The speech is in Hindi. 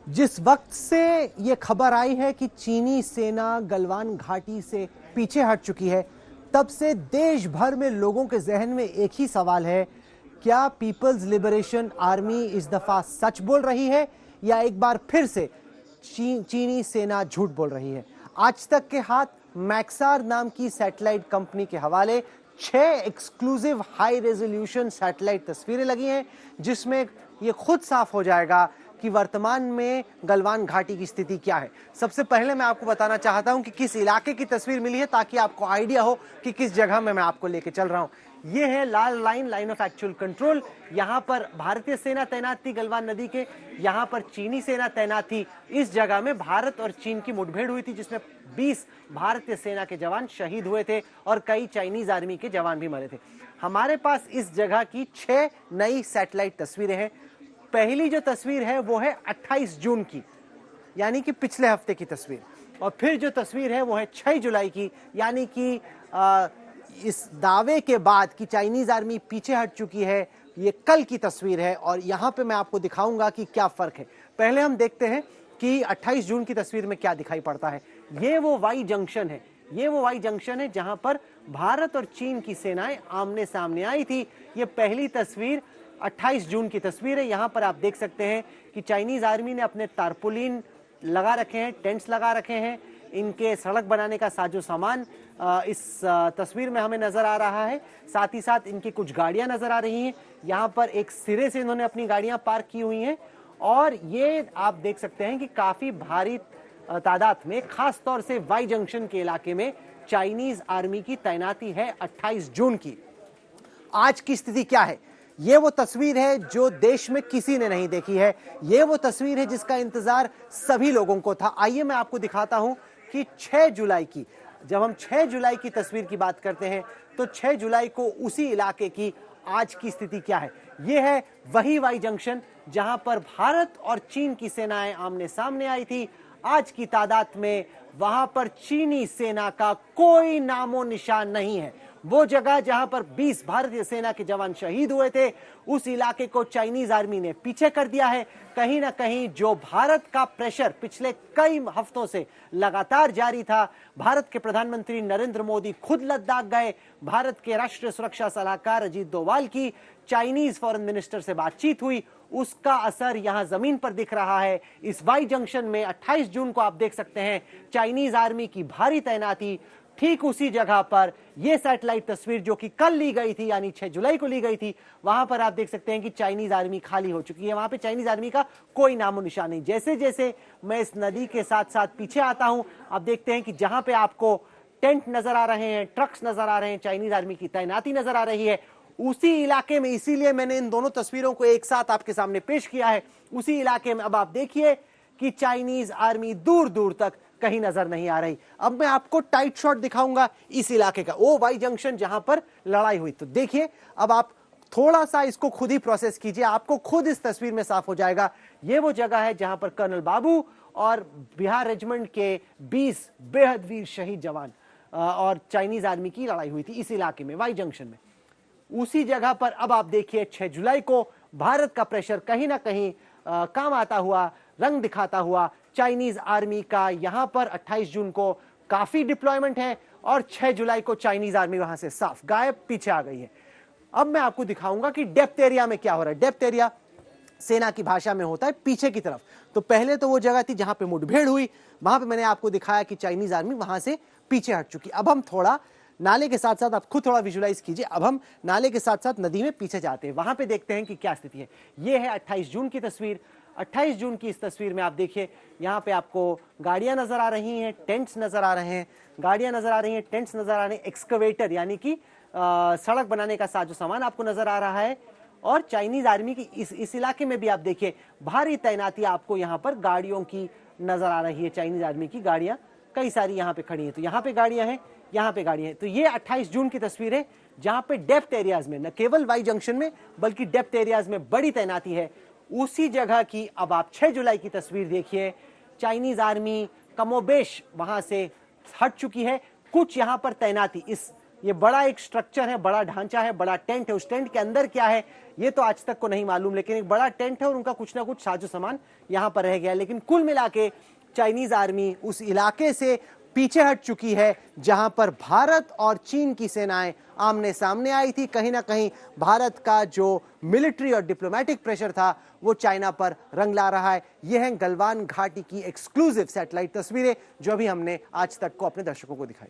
जिस वक्त से ये खबर आई है कि चीनी सेना गलवान घाटी से पीछे हट चुकी है, तब से देश भर में लोगों के जहन में एक ही सवाल है, क्या पीपल्स लिबरेशन आर्मी इस दफा सच बोल रही है या एक बार फिर से चीनी सेना झूठ बोल रही है। आज तक के हाथ मैक्सार नाम की सैटेलाइट कंपनी के हवाले 6 एक्सक्लूसिव हाई रेजोल्यूशन सैटेलाइट तस्वीरें लगी हैं, जिसमें यह खुद साफ हो जाएगा कि वर्तमान में गलवान घाटी की स्थिति क्या है। सबसे पहले मैं आपको बताना चाहता हूं कि किस इलाके की तस्वीर मिली है, ताकि आपको आइडिया हो कि किस जगह में मैं आपको लेके चल रहा हूं। यह है लाल लाइन ऑफ एक्चुअल कंट्रोल। यहां पर भारतीय सेना तैनात थी गलवान नदी के, यहां पर चीनी सेना तैनात थी। इस जगह में भारत और चीन की मुठभेड़ हुई थी, जिसमें 20 भारतीय सेना के जवान शहीद हुए थे और कई चाइनीज आर्मी के जवान भी मरे थे। हमारे पास इस जगह की 6 नई सैटेलाइट तस्वीरें हैं। पहली जो तस्वीर है वो है 28 जून की, यानी कि पिछले हफ्ते की तस्वीर, और फिर जो तस्वीर है वो है 6 जुलाई की, यानी कि इस दावे के बाद कि चाइनीज आर्मी पीछे हट चुकी है, ये कल की तस्वीर है। और यहां पे मैं आपको दिखाऊंगा कि क्या फर्क है। पहले हम देखते हैं कि 28 जून की तस्वीर में क्या दिखाई पड़ता है। ये वो वाई जंक्शन है, ये वो वाई जंक्शन है जहां पर भारत और चीन की सेनाएं आमने सामने आई थी। ये पहली तस्वीर 28 जून की तस्वीर है। यहां पर आप देख सकते हैं कि चाइनीज आर्मी ने अपने तारपुलिन लगा रखे हैं, टेंट्स लगा रखे हैं, इनके सड़क बनाने का साजो सामान इस तस्वीर में हमें नजर आ रहा है। साथ ही साथ इनकी कुछ गाड़ियां नजर आ रही हैं। यहां पर एक सिरे से इन्होंने अपनी गाड़ियां पार्क की हुई हैं, और ये आप देख सकते हैं कि काफी भारी तादाद में, खास तौर से वाई जंक्शन के इलाके में चाइनीज आर्मी की तैनाती है 28 जून की। आज की स्थिति क्या है? ये वो तस्वीर है जो देश में किसी ने नहीं देखी है। ये वो तस्वीर है जिसका इंतजार सभी लोगों को था। आइए मैं आपको दिखाता हूं कि 6 जुलाई की, जब हम 6 जुलाई की तस्वीर की बात करते हैं तो 6 जुलाई को उसी इलाके की आज की स्थिति क्या है। यह है वही वाई जंक्शन जहां पर भारत और चीन की सेनाएं आमने सामने आई थी। आज की तादाद में वहां पर चीनी सेना का कोई नामो निशान नहीं है। वो जगह जहां पर 20 भारतीय सेना के जवान शहीद हुए थे, उस इलाके को चाइनीज आर्मी ने पीछे कर दिया है। कहीं ना कहीं जो भारत का प्रेशर पिछले कई हफ्तों से लगातार जारी था, भारत के प्रधानमंत्री नरेंद्र मोदी खुद लद्दाख गए, भारत के राष्ट्रीय सुरक्षा सलाहकार अजीत डोवाल की चाइनीज फॉरेन मिनिस्टर से बातचीत हुई, उसका असर यहां जमीन पर दिख रहा है। इस वाई जंक्शन में 28 जून को आप देख सकते हैं चाइनीज आर्मी की भारी तैनाती। ठीक उसी जगह पर यह सैटेलाइट तस्वीर जो कि कल ली गई थी, यानी 6 जुलाई को ली गई थी, वहां पर आप देख सकते हैं कि चाइनीज आर्मी खाली हो चुकी है। वहां पे चाइनीज आर्मी का कोई नामो निशान नहीं। जैसे जैसे मैं इस नदी के साथ साथ पीछे आता हूं, आप देखते हैं कि जहां पे आपको टेंट नजर आ रहे हैं, ट्रक्स नजर आ रहे हैं, चाइनीज आर्मी की तैनाती नजर आ रही है, उसी इलाके में, इसीलिए मैंने इन दोनों तस्वीरों को एक साथ आपके सामने पेश किया है। उसी इलाके में अब आप देखिए कि चाइनीज आर्मी दूर दूर तक कहीं नजर नहीं आ रही। अब मैं आपको टाइट शॉट दिखाऊंगा इस इलाके का, ओ वाई जंक्शन जहां पर लड़ाई हुई। तो देखिए, अब आप थोड़ा सा इसको खुद ही प्रोसेस कीजिए, आपको खुद इस तस्वीर में साफ हो जाएगा। ये वो जगह है जहां पर कर्नल बाबू और बिहार रेजिमेंट के 20 बेहद वीर शहीद जवान और चाइनीज आर्मी की लड़ाई हुई थी इस इलाके में, वाई जंक्शन में। उसी जगह पर अब आप देखिए 6 जुलाई को भारत का प्रेशर कहीं ना कहीं काम आता हुआ, रंग दिखाता हुआ। चाइनीज आर्मी का यहां पर 28 जून को काफी डिप्लॉयमेंट है, और 6 जुलाई को चाइनीज आर्मी वहां से साफ गायब, पीछे आ गई है। अब मैं आपको दिखाऊंगा कि डेप्थ एरिया में क्या हो रहा है। डेप्थ एरिया सेना की भाषा में होता है पीछे की तरफ। तो पहले तो वो जगह थी जहां पे मुठभेड़ हुई, वहां पे मैंने आपको दिखाया कि चाइनीज आर्मी वहां से पीछे हट चुकी। अब हम थोड़ा नाले के साथ साथ, आप खुद थोड़ा विजुलाइज कीजिए, अब हम नाले के साथ साथ नदी में पीछे जाते हैं, वहां पे देखते हैं कि क्या स्थिति है। यह है 28 जून की तस्वीर। 28 जून की इस तस्वीर में आप देखिए, यहां पे आपको गाड़ियां नजर आ रही हैं, टेंट्स नजर आ रहे हैं, गाड़ियां नजर आ रही हैं, टेंट्स नजर आ रहे हैं, एक्सकवेटर यानी कि सड़क बनाने का साजो सामान आपको नजर आ रहा है। और चाइनीज आर्मी की इस इलाके में भी आप देखिए भारी तैनाती आपको यहां पर गाड़ियों की नजर आ रही है। चाइनीज आर्मी की गाड़ियां कई सारी यहां पे खड़ी हैं, तो यहां पे गाड़ियां हैं, यहां पे गाड़ियां हैं। तो ये 28 जून की तस्वीर है जहां पे डेप्थ एरियाज में, न केवल वाई जंक्शन में बल्कि डेप्थ एरियाज में बड़ी तैनाती है। उसी जगह की अब आप 6 जुलाई की तस्वीर देखिए। चाइनीज आर्मी कमोबेश वहां से हट चुकी है, कुछ यहां पर तैनाती इस ये बड़ा एक स्ट्रक्चर है, बड़ा ढांचा है, बड़ा टेंट है। उस टेंट के अंदर क्या है ये तो आज तक को नहीं मालूम, लेकिन एक बड़ा टेंट है और उनका कुछ ना कुछ साजो सामान यहां पर रह गया। लेकिन कुल मिला के चाइनीज आर्मी उस इलाके से पीछे हट चुकी है जहां पर भारत और चीन की सेनाएं आमने सामने आई थी। कहीं ना कहीं भारत का जो मिलिट्री और डिप्लोमेटिक प्रेशर था वो चाइना पर रंग ला रहा है। यह है गलवान घाटी की एक्सक्लूसिव सैटेलाइट तस्वीरें जो अभी हमने आज तक को अपने दर्शकों को दिखाई।